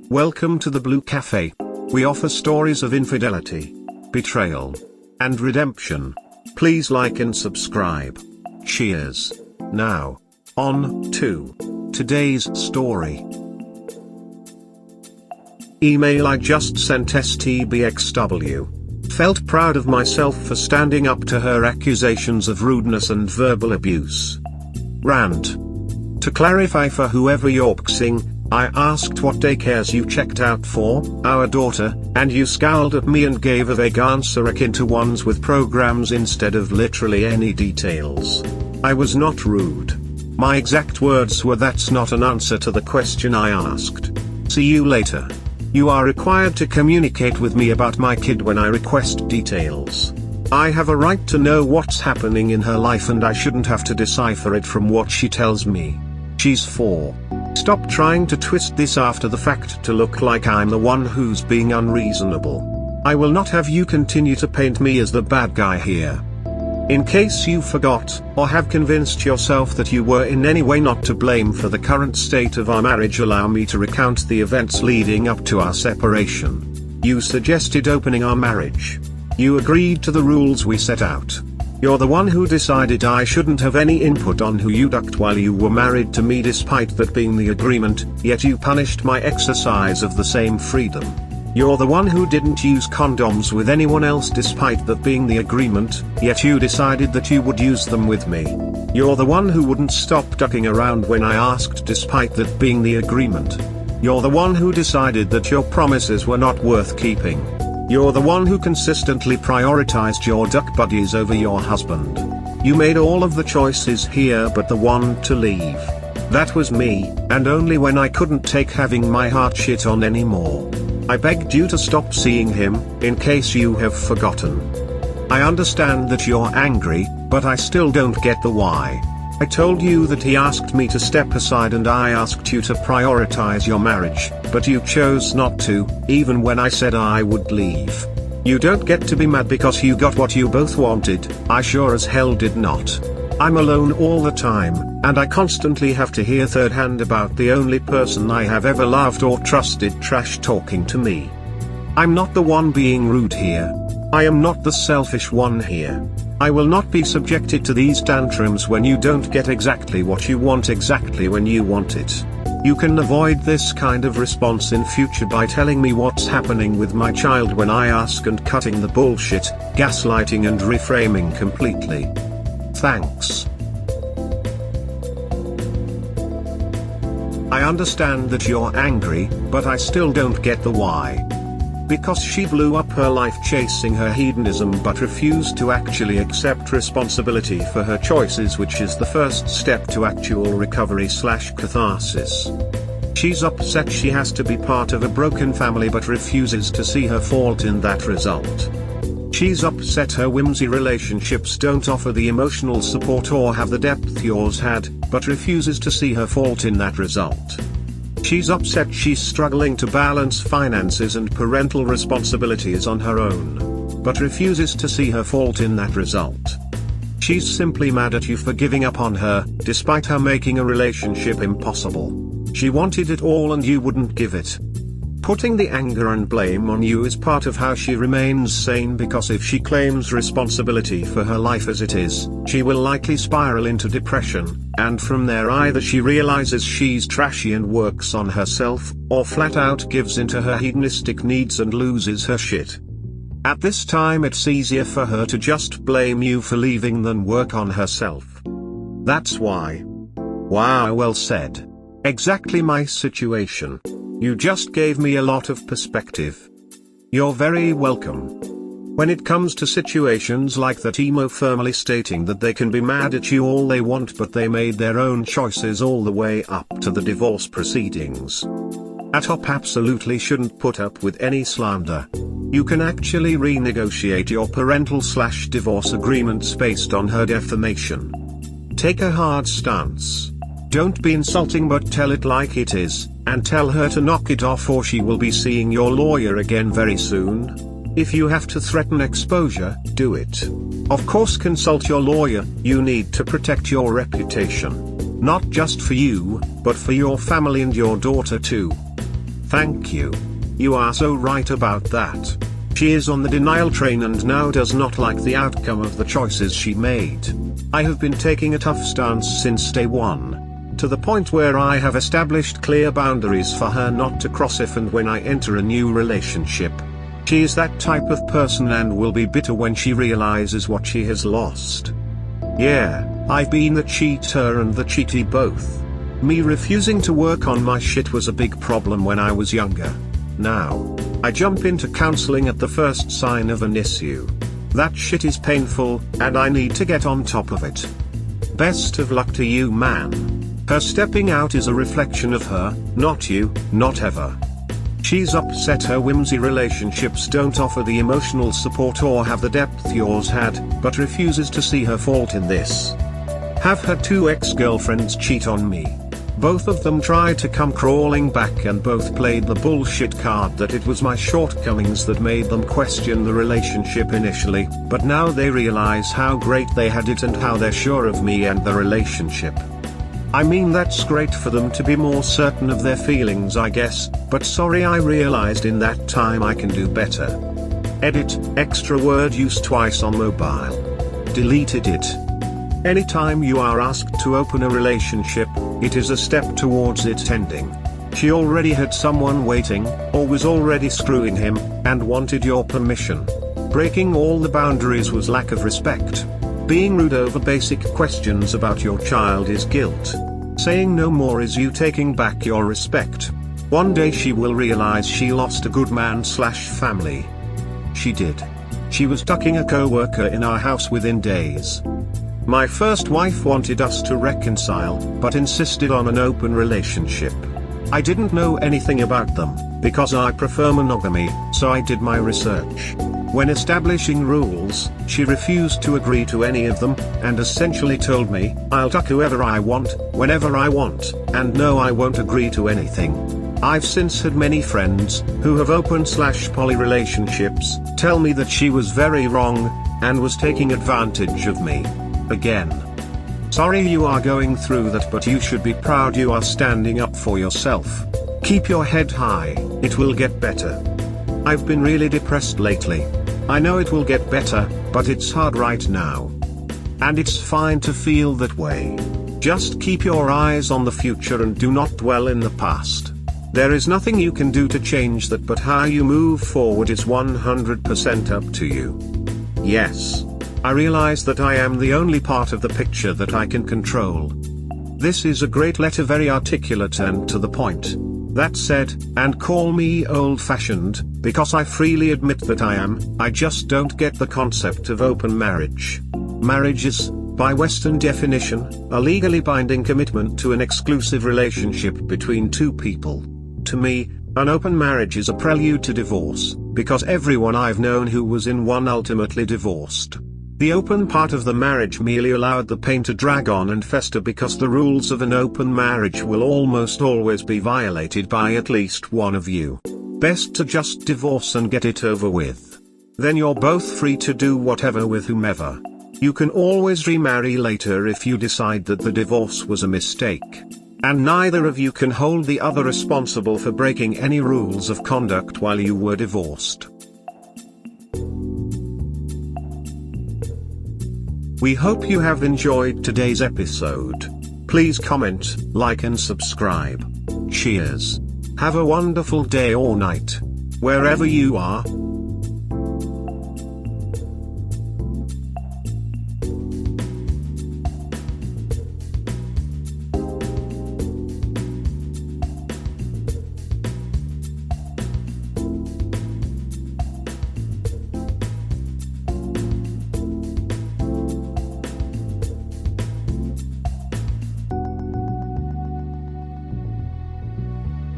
Welcome to the Blue Cafe. We offer stories of infidelity, betrayal, and redemption. Please like and subscribe. Cheers. Now, on to today's story. Email I just sent stbxw. Felt proud of myself for standing up to her accusations of rudeness and verbal abuse. Rant. To clarify for whoever you're boxing, I asked what daycares you checked out for our daughter, and you scowled at me and gave a vague answer akin to ones with programs instead of literally any details. I was not rude. My exact words were, "That's not an answer to the question I asked. See you later." You are required to communicate with me about my kid when I request details. I have a right to know what's happening in her life, and I shouldn't have to decipher it from what she tells me. She's 4. Stop trying to twist this after the fact to look like I'm the one who's being unreasonable. I will not have you continue to paint me as the bad guy here. In case you forgot, or have convinced yourself that you were in any way not to blame for the current state of our marriage, allow me to recount the events leading up to our separation. You suggested opening our marriage. You agreed to the rules we set out. You're the one who decided I shouldn't have any input on who you ducked while you were married to me, despite that being the agreement, yet you punished my exercise of the same freedom. You're the one who didn't use condoms with anyone else despite that being the agreement, yet you decided that you would use them with me. You're the one who wouldn't stop ducking around when I asked despite that being the agreement. You're the one who decided that your promises were not worth keeping. You're the one who consistently prioritized your duck buddies over your husband. You made all of the choices here but the one to leave. That was me, and only when I couldn't take having my heart shit on anymore. I begged you to stop seeing him, in case you have forgotten. I understand that you're angry, but I still don't get the why. I told you that he asked me to step aside and I asked you to prioritize your marriage, but you chose not to, even when I said I would leave. You don't get to be mad because you got what you both wanted. I sure as hell did not. I'm alone all the time, and I constantly have to hear third hand about the only person I have ever loved or trusted trash talking to me. I'm not the one being rude here. I am not the selfish one here. I will not be subjected to these tantrums when you don't get exactly what you want exactly when you want it. You can avoid this kind of response in future by telling me what's happening with my child when I ask, and cutting the bullshit, gaslighting and reframing completely. Thanks. I understand that you're angry, but I still don't get the why. Because she blew up her life chasing her hedonism but refused to actually accept responsibility for her choices, which is the first step to actual recovery/catharsis. She's upset she has to be part of a broken family but refuses to see her fault in that result. She's upset her whimsy relationships don't offer the emotional support or have the depth yours had, but refuses to see her fault in that result. She's upset she's struggling to balance finances and parental responsibilities on her own, but refuses to see her fault in that result. She's simply mad at you for giving up on her, despite her making a relationship impossible. She wanted it all and you wouldn't give it. Putting the anger and blame on you is part of how she remains sane, because if she claims responsibility for her life as it is, she will likely spiral into depression, and from there either she realizes she's trashy and works on herself, or flat out gives into her hedonistic needs and loses her shit. At this time it's easier for her to just blame you for leaving than work on herself. That's why. Wow, well said. Exactly my situation. You just gave me a lot of perspective. You're very welcome. When it comes to situations like that, emo firmly stating that they can be mad at you all they want but they made their own choices all the way up to the divorce proceedings. A top absolutely shouldn't put up with any slander. You can actually renegotiate your parental/divorce agreements based on her defamation. Take a hard stance. Don't be insulting but tell it like it is, and tell her to knock it off or she will be seeing your lawyer again very soon. If you have to threaten exposure, do it. Of course consult your lawyer, you need to protect your reputation. Not just for you, but for your family and your daughter too. Thank you. You are so right about that. She is on the denial train and now does not like the outcome of the choices she made. I have been taking a tough stance since day one, to the point where I have established clear boundaries for her not to cross if and when I enter a new relationship. She is that type of person and will be bitter when she realizes what she has lost. Yeah, I've been the cheater and the cheaty both. Me refusing to work on my shit was a big problem when I was younger. Now, I jump into counseling at the first sign of an issue. That shit is painful, and I need to get on top of it. Best of luck to you, man. Her stepping out is a reflection of her, not you, not ever. She's upset her whimsy relationships don't offer the emotional support or have the depth yours had, but refuses to see her fault in this. Have her 2 ex-girlfriends cheat on me. Both of them tried to come crawling back and both played the bullshit card that it was my shortcomings that made them question the relationship initially, but now they realize how great they had it and how they're sure of me and the relationship. I mean, that's great for them to be more certain of their feelings, I guess, but sorry, I realized in that time I can do better. Edit, extra word use twice on mobile. Deleted it. Anytime you are asked to open a relationship, it is a step towards it ending. She already had someone waiting, or was already screwing him, and wanted your permission. Breaking all the boundaries was lack of respect. Being rude over basic questions about your child is guilt. Saying no more is you taking back your respect. One day she will realize she lost a good man/family. She did. She was ducking a co-worker in our house within days. My first wife wanted us to reconcile, but insisted on an open relationship. I didn't know anything about them, because I prefer monogamy, so I did my research. When establishing rules, she refused to agree to any of them, and essentially told me, I'll duck whoever I want, whenever I want, and no, I won't agree to anything. I've since had many friends, who have open/poly relationships, tell me that she was very wrong, and was taking advantage of me. Again. Sorry you are going through that, but you should be proud you are standing up for yourself. Keep your head high, it will get better. I've been really depressed lately. I know it will get better, but it's hard right now. And it's fine to feel that way. Just keep your eyes on the future and do not dwell in the past. There is nothing you can do to change that, but how you move forward is 100% up to you. Yes. I realize that I am the only part of the picture that I can control. This is a great letter, very articulate and to the point. That said, and call me old-fashioned, because I freely admit that I just don't get the concept of open marriage. Marriage is, by Western definition, a legally binding commitment to an exclusive relationship between 2 people. To me, an open marriage is a prelude to divorce, because everyone I've known who was in one ultimately divorced. The open part of the marriage merely allowed the pain to drag on and fester because the rules of an open marriage will almost always be violated by at least one of you. Best to just divorce and get it over with. Then you're both free to do whatever with whomever. You can always remarry later if you decide that the divorce was a mistake. And neither of you can hold the other responsible for breaking any rules of conduct while you were divorced. We hope you have enjoyed today's episode. Please comment, like and subscribe. Cheers. Have a wonderful day or night, wherever you are.